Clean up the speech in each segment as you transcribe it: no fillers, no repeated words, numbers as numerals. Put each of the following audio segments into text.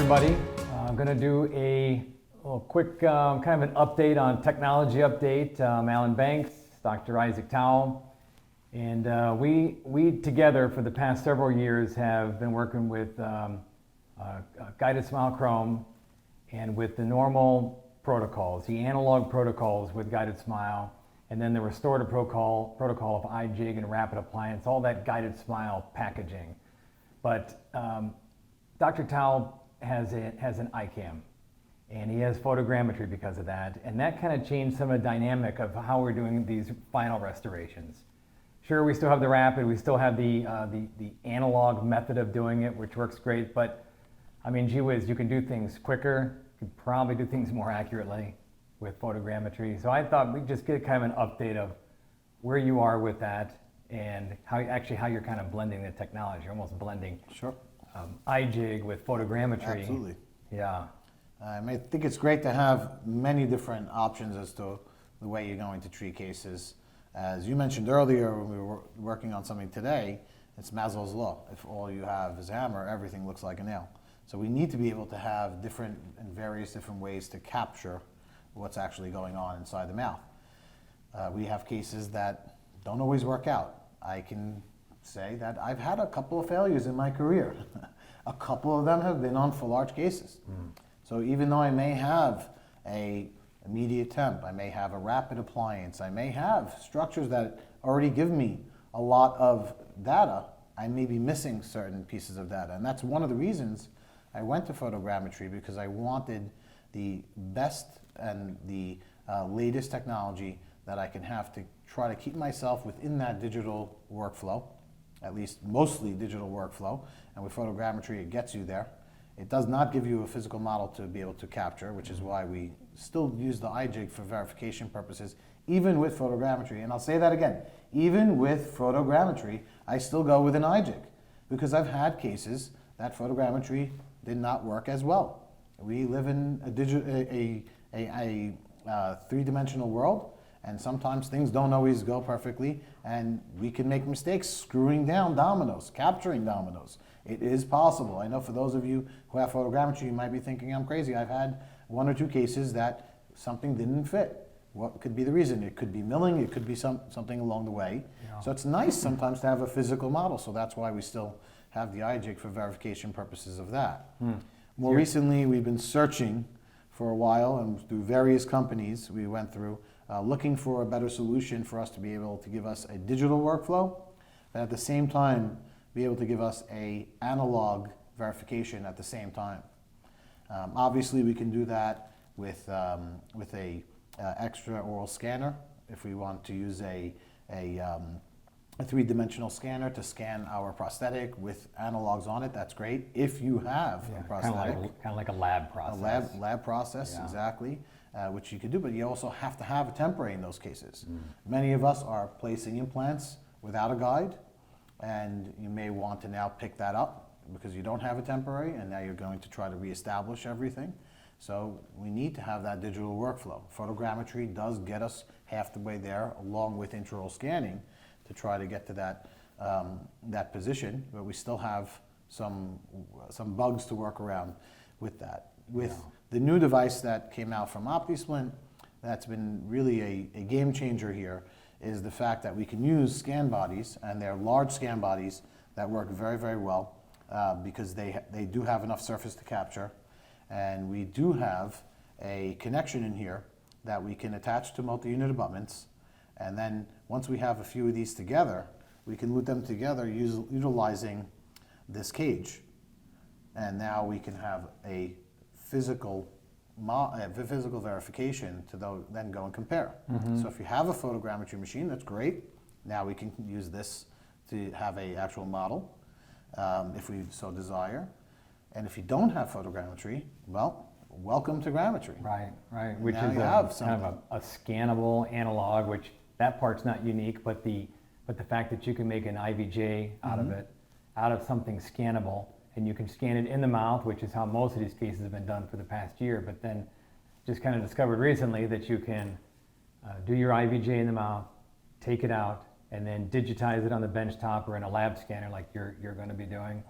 everybody. I'm going to do a little quick kind of an update on technology update. Alan Banks, Dr. Isaac Tawil, and we together for the past several years have been working with Guided Smile Chrome and with the normal protocols, the analog protocols with Guided Smile, and then the restorative protocol of iJIG and rapid appliance, all that Guided Smile packaging. But Dr. Tawil has an iCam, and he has photogrammetry because of that, and that kind of changed some of the dynamic of how we're doing these final restorations. Sure, we still have the rapid, we still have the analog method of doing it, which works great, but I mean, gee whiz, you can do things quicker, you can probably do things more accurately with photogrammetry. So I thought we'd just get kind of an update of where you are with that and how you're kind of blending the technology, almost blending. Sure. iJIG with photogrammetry. Absolutely. Yeah. I think it's great to have many different options as to the way you're going to treat cases. As you mentioned earlier when we were working on something today, it's Maslow's law. If all you have is a hammer, everything looks like a nail. So we need to be able to have different and various different ways to capture what's actually going on inside the mouth. We have cases that don't always work out. I can say that I've had a couple of failures in my career. A couple of them have been on full arch cases. So even though I may have a immediate temp, I may have a rapid appliance, I may have structures that already give me a lot of data, I may be missing certain pieces of data. And that's one of the reasons I went to photogrammetry, because I wanted the best and the latest technology that I can have to try to keep myself within that digital workflow, at least mostly digital workflow. And with photogrammetry, it gets you there. It does not give you a physical model to be able to capture, which is why we still use the iJIG for verification purposes, even with photogrammetry. And I'll say that again, even with photogrammetry, I still go with an iJIG, because I've had cases that photogrammetry did not work as well. We live in a three-dimensional world, and sometimes things don't always go perfectly, and we can make mistakes screwing down dominoes, capturing dominoes. It is possible. I know for those of you who have photogrammetry, you might be thinking I'm crazy. I've had one or two cases that something didn't fit. What could be the reason? It could be milling, it could be something along the way. Yeah. So it's nice sometimes to have a physical model, so that's why we still have the iJIG for verification purposes of that. More recently, we've been searching for a while, and through various companies we went through, looking for a better solution for us to be able to give us a digital workflow, but at the same time be able to give us a analog verification at the same time. Obviously we can do that with a extraoral scanner. If we want to use a three-dimensional scanner to scan our prosthetic with analogs on it, that's great. If you have a prosthetic. Kind of like a lab process. A lab process, yeah. Exactly, which you could do, but you also have to have a temporary in those cases. Many of us are placing implants without a guide, and you may want to now pick that up because you don't have a temporary, and now you're going to try to reestablish everything. So we need to have that digital workflow. Photogrammetry does get us half the way there, along with intraoral scanning, to try to get to that position, but we still have some bugs to work around with that. With the new device that came out from OptiSplint, that's been really a game changer here, is the fact that we can use scan bodies, and they're large scan bodies that work very, very well because they do have enough surface to capture, and we do have a connection in here that we can attach to multi-unit abutments. And then once we have a few of these together, we can loop them together utilizing this cage. And now we can have a physical verification to then go and compare. So if you have a photogrammetry machine, that's great. Now we can use this to have an actual model if we so desire. And if you don't have photogrammetry, well, welcome to grammetry. Right. Which is kind of a scannable analog, which that part's not unique, but the fact that you can make an IVJ out of it, out of something scannable, and you can scan it in the mouth, which is how most of these cases have been done for the past year, but then just kind of discovered recently that you can do your IVJ in the mouth, take it out, and then digitize it on the bench top or in a lab scanner like you're going to be doing,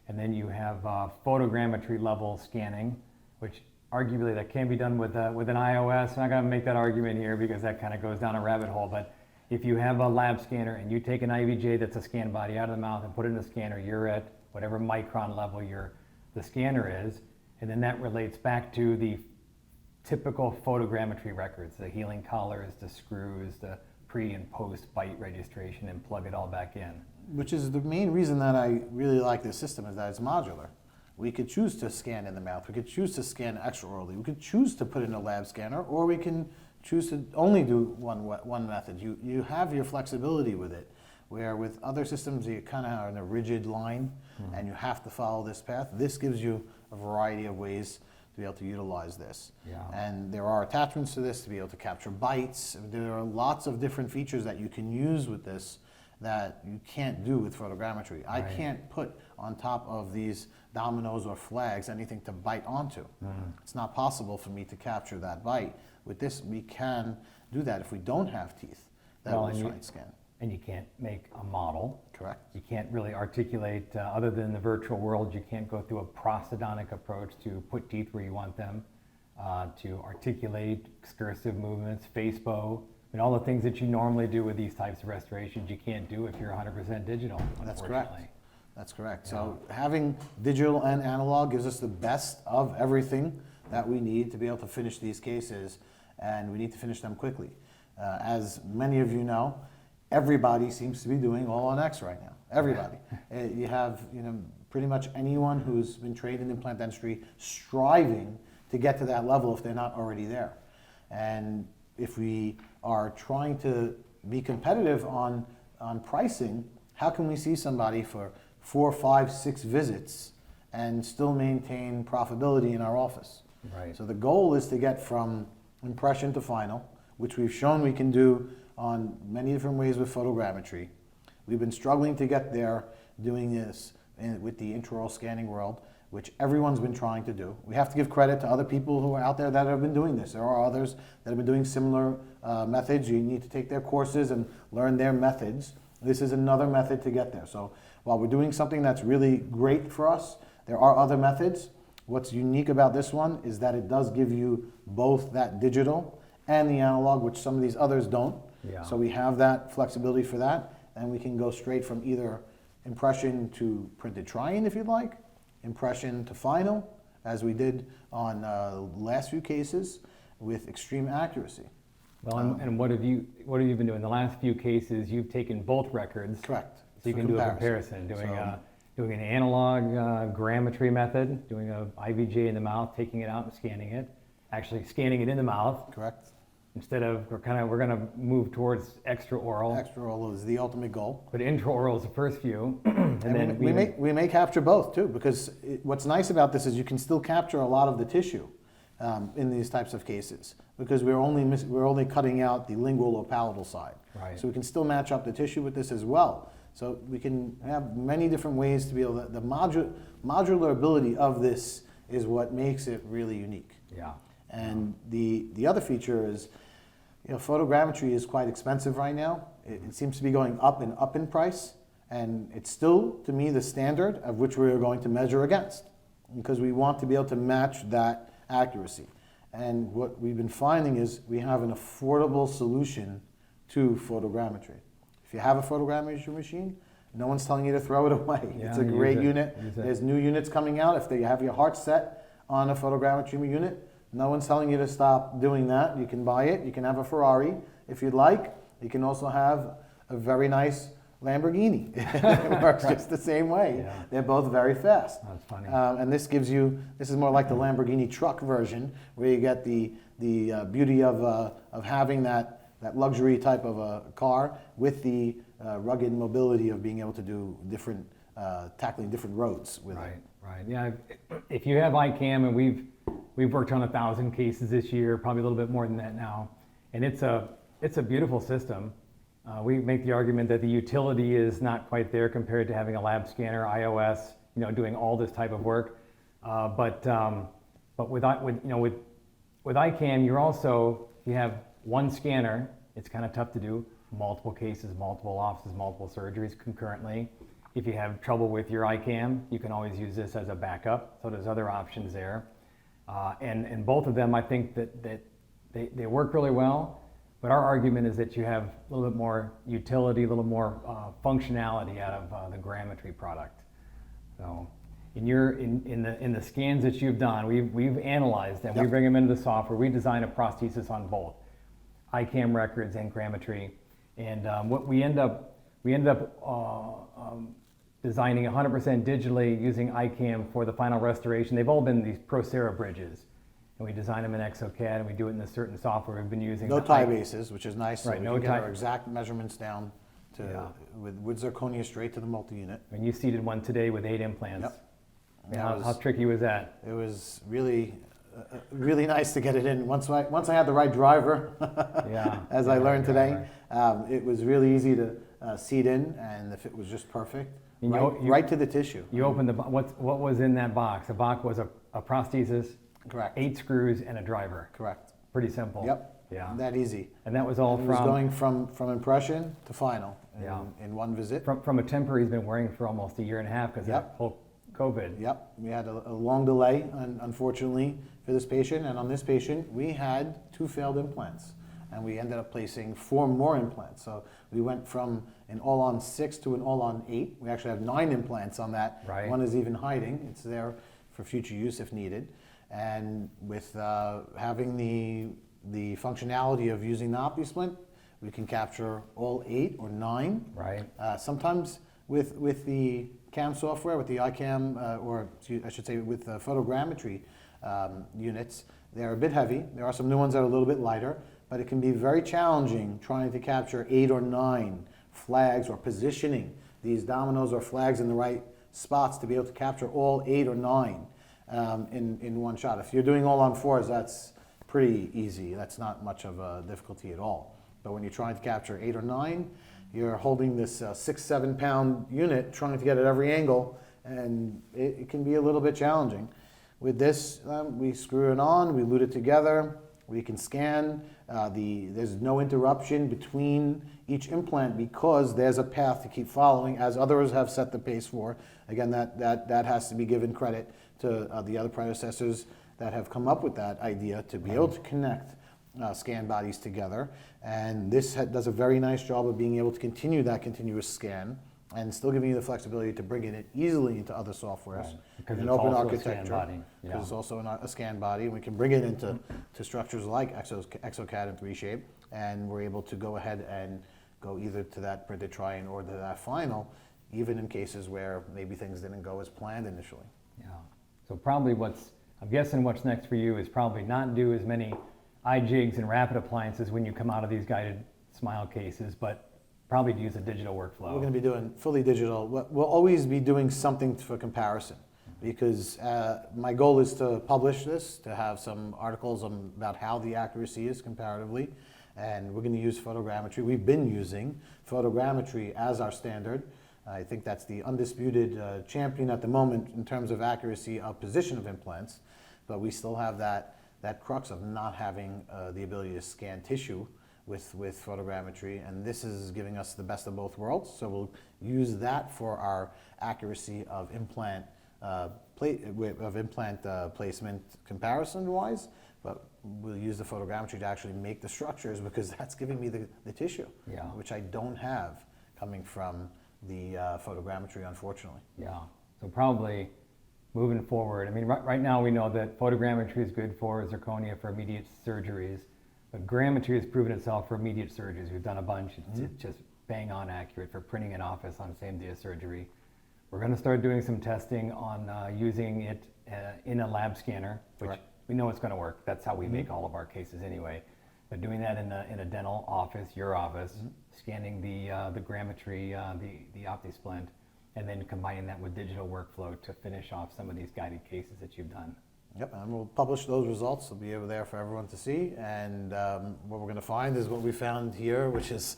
And then you have photogrammetry level scanning, which arguably that can be done with an iOS. I'm not going to make that argument here because that kind of goes down a rabbit hole. But if you have a lab scanner and you take an IVJ that's a scan body out of the mouth and put it in the scanner, you're at whatever micron level the scanner is, and then that relates back to the typical photogrammetry records, the healing collars, the screws, the pre and post bite registration, and plug it all back in. Which is the main reason that I really like this system, is that it's modular. We could choose to scan in the mouth, we could choose to scan extraorally, we could choose to put in a lab scanner, or we can choose to only do one method. You have your flexibility with it, where with other systems you kind of are in a rigid line and you have to follow this path. This gives you a variety of ways to be able to utilize this. Yeah. And there are attachments to this to be able to capture bites. There are lots of different features that you can use with this that you can't do with photogrammetry. I can't put on top of these dominoes or flags anything to bite onto. It's not possible for me to capture that bite. With this, we can do that if we don't have teeth that Well, we'll try and scan. And you can't make a model. Correct. You can't really articulate, other than the virtual world, you can't go through a prosthodontic approach to put teeth where you want them, to articulate excursive movements, face bow, and all the things that you normally do with these types of restorations, you can't do if you're 100% digital, That's unfortunately. correct. That's correct. So having digital and analog gives us the best of everything that we need to be able to finish these cases, and we need to finish them quickly. As many of you know, everybody seems to be doing all on X right now. Everybody. You have, pretty much anyone who's been trained in implant dentistry striving to get to that level if they're not already there. And if we are trying to be competitive on pricing, how can we see somebody for 4, 5, 6 visits and still maintain profitability in our office? Right. So the goal is to get from impression to final, which we've shown we can do on many different ways with photogrammetry. We've been struggling to get there doing this with the intraoral scanning world, which everyone's been trying to do. We have to give credit to other people who are out there that have been doing this. There are others that have been doing similar methods. You need to take their courses and learn their methods. This is another method to get there. So while we're doing something that's really great for us, there are other methods. What's unique about this one is that it does give you both that digital and the analog, which some of these others don't. Yeah. So we have that flexibility for that, and we can go straight from either impression to printed try-in if you'd like, impression to final, as we did on last few cases, with extreme accuracy. Well, and what have you been doing? The last few cases, you've taken both records. Correct. So you can do a comparison, doing an analog grammetry method, doing a IVJ in the mouth, taking it out and scanning it, actually scanning it in the mouth. Correct. Instead of, we're going to move towards extraoral. Extraoral is the ultimate goal. But intraoral is the first few. and then we may capture both too, because what's nice about this is you can still capture a lot of the tissue in these types of cases, because we're only cutting out the lingual or palatal side. Right. So we can still match up the tissue with this as well. So we can have many different ways to be able to, the modular ability of this is what makes it really unique. Yeah. And the other feature is, photogrammetry is quite expensive right now. It seems to be going up and up in price, and it's still, to me, the standard of which we are going to measure against, because we want to be able to match that accuracy. And what we've been finding is we have an affordable solution to photogrammetry. If you have a photogrammetry machine, no one's telling you to throw it away. Yeah, it's a great unit. Use it. There's new units coming out. If you have your heart set on a photogrammetry unit, no one's telling you to stop doing that. You can buy it. You can have a Ferrari if you'd like. You can also have a very nice Lamborghini. It works just the same way. Yeah. They're both very fast. That's funny. And this is more like the Lamborghini truck version, where you get the beauty of having that luxury type of a car with the rugged mobility of being able to do tackling different roads with it. Right. Yeah. If you have iCam, and we've worked on 1,000 cases this year, probably a little bit more than that now, and it's a beautiful system. We make the argument that the utility is not quite there compared to having a lab scanner, iOS, doing all this type of work. But with iCam, you have one scanner. It's kind of tough to do multiple cases, multiple offices, multiple surgeries concurrently. If you have trouble with your iCam, you can always use this as a backup. So there's other options there. And both of them, I think that they work really well. But our argument is that you have a little bit more utility, a little more functionality out of the Grammetry product. So in the scans that you've done, we've analyzed them. We bring them into the software. We design a prosthesis on both iCam records and Grammetry. And what we end up designing 100% digitally using iCam for the final restoration. They've all been these Procera bridges. And we design them in ExoCAD, and we do it in a certain software we've been using. No tie bases, which is nice. Right, So we no can get tie- our exact measurements down to with zirconia straight to the multi-unit. And you seated one today with 8 implants. Yep. Yeah, how tricky was that? It was really, really nice to get it in. Once I had the right driver, as I learned today, it was really easy to seat in, and the fit was just perfect. And Right to the tissue. You opened what was in that box? The box was a prosthesis, Correct. 8 screws, and a driver. Correct. Pretty simple. Yep. Yeah. That easy. And that was all It was from going from impression to final in one visit. from a temper he's been wearing for almost a year and a half because of that whole COVID. Yep, we had a long delay, unfortunately, for this patient. And on this patient, we had 2 failed implants. And we ended up placing 4 more implants. So we went from an all-on 6 to an all-on 8. We actually have 9 implants on that. Right. One is even hiding. It's there for future use if needed. And with having the functionality of using the OptiSplint, we can capture all 8 or 9. Right. Sometimes with the CAM software, with the iCam, or I should say with the photogrammetry units, they're a bit heavy. There are some new ones that are a little bit lighter, but it can be very challenging trying to capture 8 or 9 flags or positioning these dominoes or flags in the right spots to be able to capture all 8 or 9 in one shot. If you're doing all on 4s, that's pretty easy. That's not much of a difficulty at all. But when you're trying to capture 8 or 9, you're holding this 6-7 pound unit trying to get at every angle, and it can be a little bit challenging. With this, we screw it on, we lute it together, we can scan. There's no interruption between each implant because there's a path to keep following, as others have set the pace for. Again, that has to be given credit to the other predecessors that have come up with that idea to be able to connect scan bodies together. And this does a very nice job of being able to continue that continuous scan and still giving you the flexibility to bring it easily into other softwares. Because in it's open also a architecture. scan body. Because it's also a scan body, and we can bring it into structures like ExoCAD and 3Shape, and we're able to go ahead and go either to that printed try-in or to that final, even in cases where maybe things didn't go as planned initially. Yeah. So probably I'm guessing what's next for you is probably not do as many iJIGs and rapid appliances when you come out of these guided smile cases, but probably to use a digital workflow. We're going to be doing fully digital. We'll always be doing something for comparison, because my goal is to publish this, to have some articles about how the accuracy is comparatively, and we're going to use photogrammetry. We've been using photogrammetry as our standard. I think that's the undisputed champion at the moment in terms of accuracy of position of implants, but we still have that crux of not having the ability to scan tissue with photogrammetry, and this is giving us the best of both worlds. So we'll use that for our accuracy of implant placement comparison-wise, but we'll use the photogrammetry to actually make the structures, because that's giving me the tissue, which I don't have coming from the photogrammetry, unfortunately. Yeah. So probably moving forward, I mean, right now we know that photogrammetry is good for zirconia for immediate surgeries. But grammetry has proven itself for immediate surgeries. We've done a bunch. It's just bang on accurate for printing in office on the same day of surgery. We're going to start doing some testing on using it in a lab scanner, which we know it's going to work. That's how we make all of our cases anyway. But doing that in a dental office, your office, scanning the grammetry, the OptiSplint, and then combining that with digital workflow to finish off some of these guided cases that you've done. Yep, and we'll publish those results. They'll be over there for everyone to see. And what we're going to find is what we found here, which is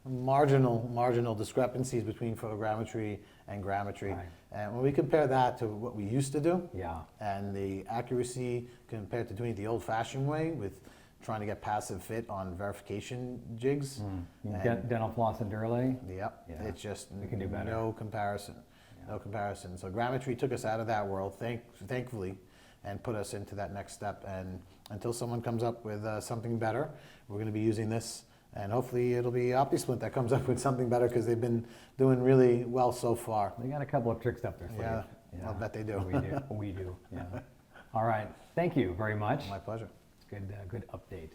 marginal discrepancies between photogrammetry and grammetry. Right. And when we compare that to what we used to do, Yeah. and the accuracy compared to doing it the old-fashioned way with trying to get passive fit on verification jigs. Dental floss and Durlay. Yep, Yeah, it's just we can do better. no comparison, no comparison. So Grammetry took us out of that world, thankfully, and put us into that next step. And until someone comes up with something better, we're going to be using this. And hopefully it'll be OptiSplint that comes up with something better, because they've been doing really well so far. They got a couple of tricks up their sleeve. Yeah, I'll bet they do. We do. Yeah. All right. Thank you very much. My pleasure. Good update.